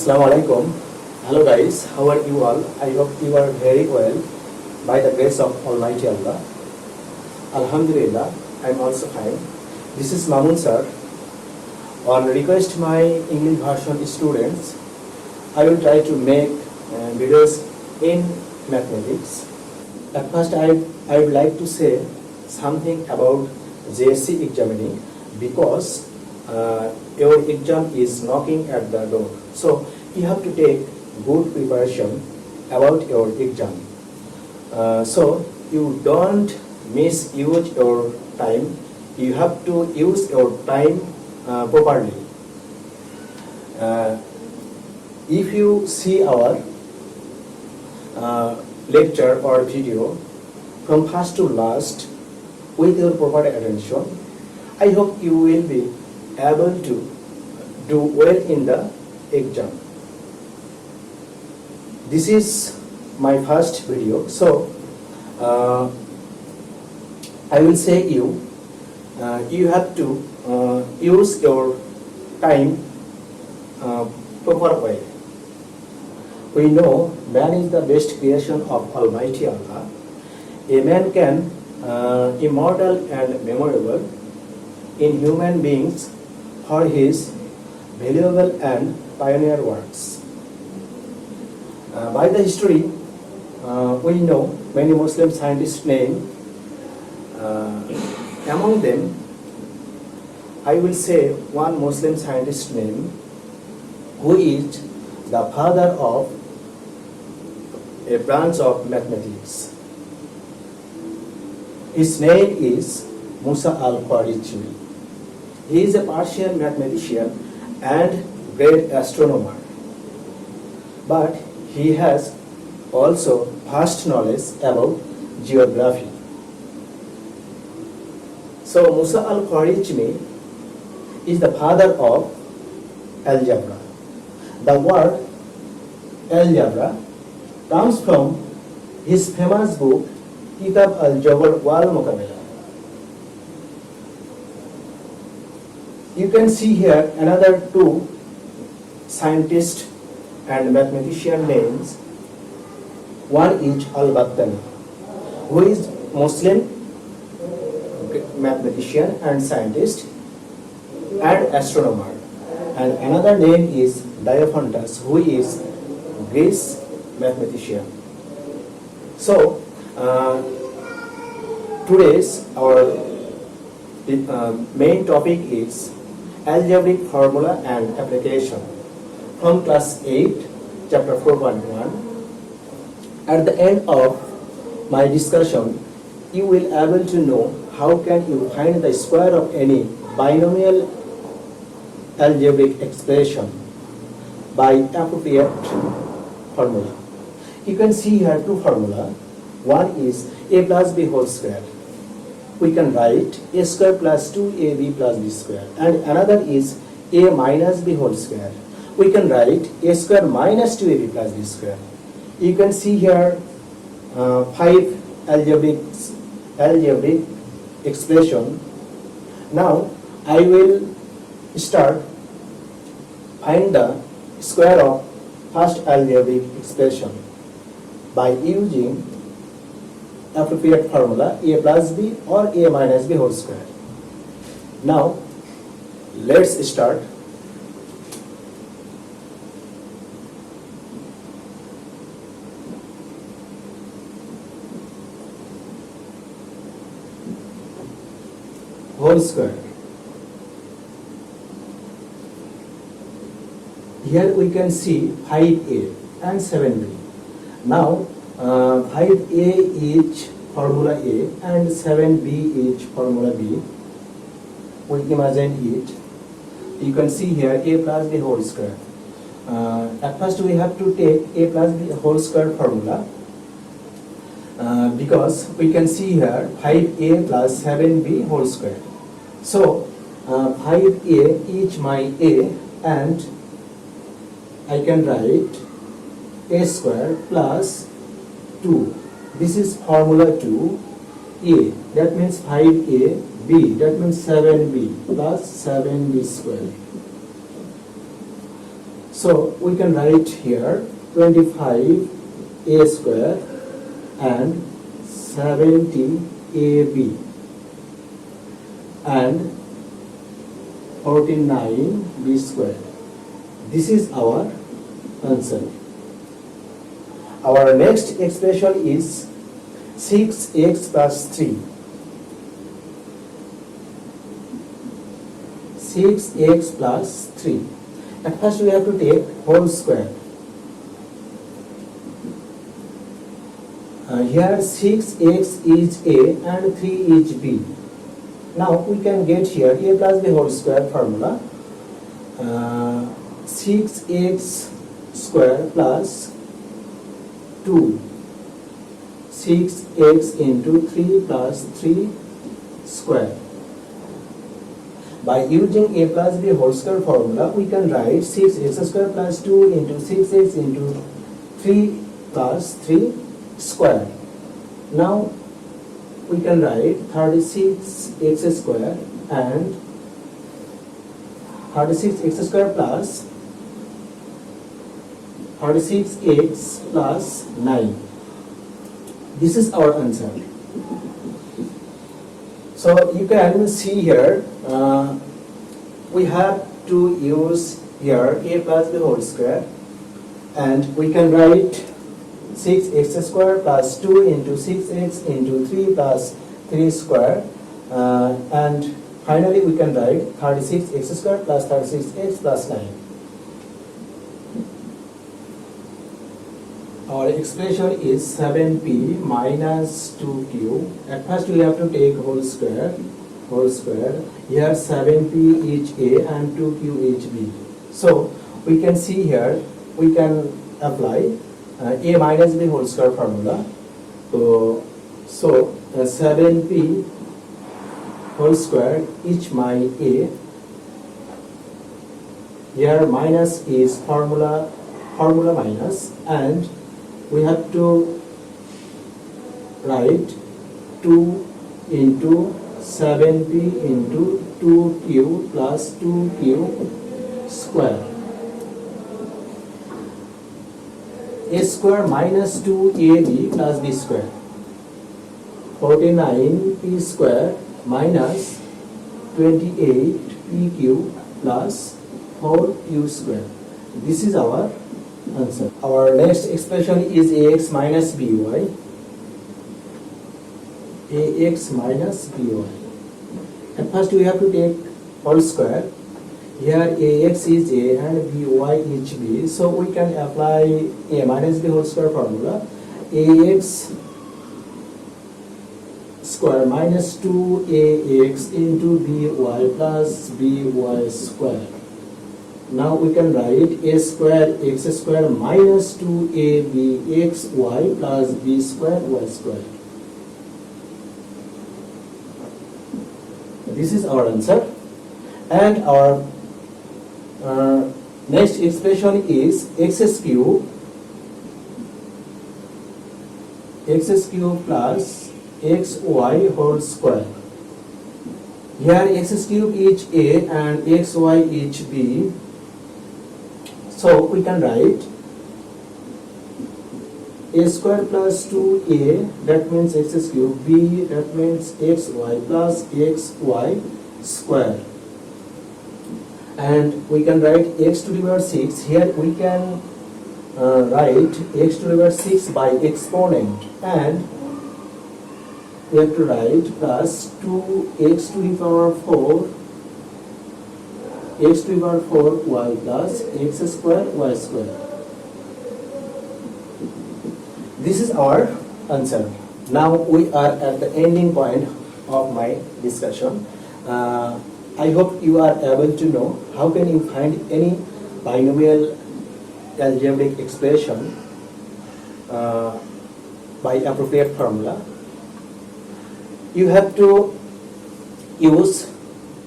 Assalamu alaikum. Hello guys, how are you all? I hope you are very well by the grace of Almighty Allah. Alhamdulillah, I am also fine. This is Mamun sir. On request my English version students, I will try to make videos in mathematics. At first, I would like to say something about JSC examining because your exam is knocking at the door. So you have to take good preparation about your exam. So you don't misuse your time. You have to use your time properly. If you see our lecture or video from first to last with your proper attention, I hope you will be able to do well in the exam. This is my first video, so I will say you have to use your time proper way. We know man is the best creation of Almighty Allah. A man can immortal and memorable in human beings for his valuable and pioneer works. By the history, we know many Muslim scientists' name. Among them, I will say one Muslim scientist name who is the father of a branch of mathematics. His name is Musa al-Khwarizmi. He is a Persian mathematician and great astronomer. But he has also vast knowledge about geography. So Musa al-Khwarizmi is the father of algebra. The word algebra comes from his famous book Kitab al-Jabr wal Muqabala. You can see here another two scientists and mathematician names. One is Al-Battani, who is Muslim mathematician and scientist and astronomer. And another name is Diophantus, who is Greece mathematician. So, today's our main topic is algebraic formula and application from class 8, chapter 4.1. At the end of my discussion, you will be able to know how can you find the square of any binomial algebraic expression by appropriate formula. You can see here two formula. One is a plus b whole square. We can write a square plus 2ab plus b square. And another is a minus b whole square. We can write a square minus 2ab plus b square. You can see here 5 algebraic expression. Now I will start find the square of first algebraic expression by using appropriate formula a plus b or a minus b whole square. Now let's start. Whole square. Here we can see 5a and 7b. Now 5a is formula A and 7b is formula B. We imagine it. You can see here a plus b whole square. At first we have to take a plus b whole square formula because we can see here 5a plus 7b whole square. So 5a is my a and I can write a square plus 2. This is formula 2a. That means 5a. B. That means 7b plus 7b square. So we can write here 25a square and 70ab and 49b square. This is our answer. Our next expression is 6x plus 3. 6x plus 3. At first we have to take whole square. Here 6x is a and 3 is b. Now we can get here a plus b whole square formula. 6x square plus 2. 6x into 3 plus 3 square. By using a plus b whole square formula, we can write 6x square plus 2 into 6x into 3 plus 3 square. Now we can write 36x square and 36x square plus 36x plus 9. This is our answer. So you can see here we have to use here a plus b whole square, and we can write 6x square plus 2 into 6x into 3 plus 3 square, and finally we can write 36x square plus 36x plus 9. Our expression is 7p minus 2q. At first we have to take whole square. Here 7p is a and 2q is b. So we can see here, we can apply a minus b whole square formula. So 7p whole square is my a. Here minus is formula minus, and we have to write 2 into 7p into 2q plus 2q square. A square minus 2ab plus b square. 49p square minus 28pq plus 4q square. This is our answer. Our next expression is ax minus by. Ax minus by. At first we have to take whole square. Here ax is a and by is b. So we can apply a minus b whole square formula. Ax square minus 2ax into by plus by square. Now we can write a square x square minus 2ab xy plus b square y square. This is our answer. And our next expression is x cube plus xy whole square. Here x cube is a and xy is b. So we can write a square plus 2a, that means x cube, b, that means xy plus xy square. And we can write x to the power 6. Here we can write x to the power 6 by exponent, and we have to write plus 2x to the power 4 x to the power 4 y plus x square y square. This is our answer. Now we are at the ending point of my discussion. I hope you are able to know how can you find any binomial algebraic expression by appropriate formula. You have to use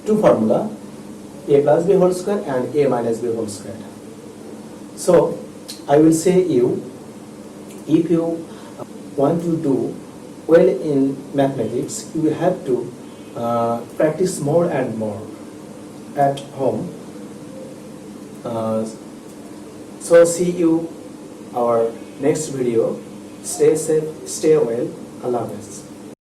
two formula, a plus b whole square and a minus b whole square. So I will say you, if you want to do well in mathematics, you have to practice more and more at home. So see you our next video. Stay safe, stay well. Allah Hafiz.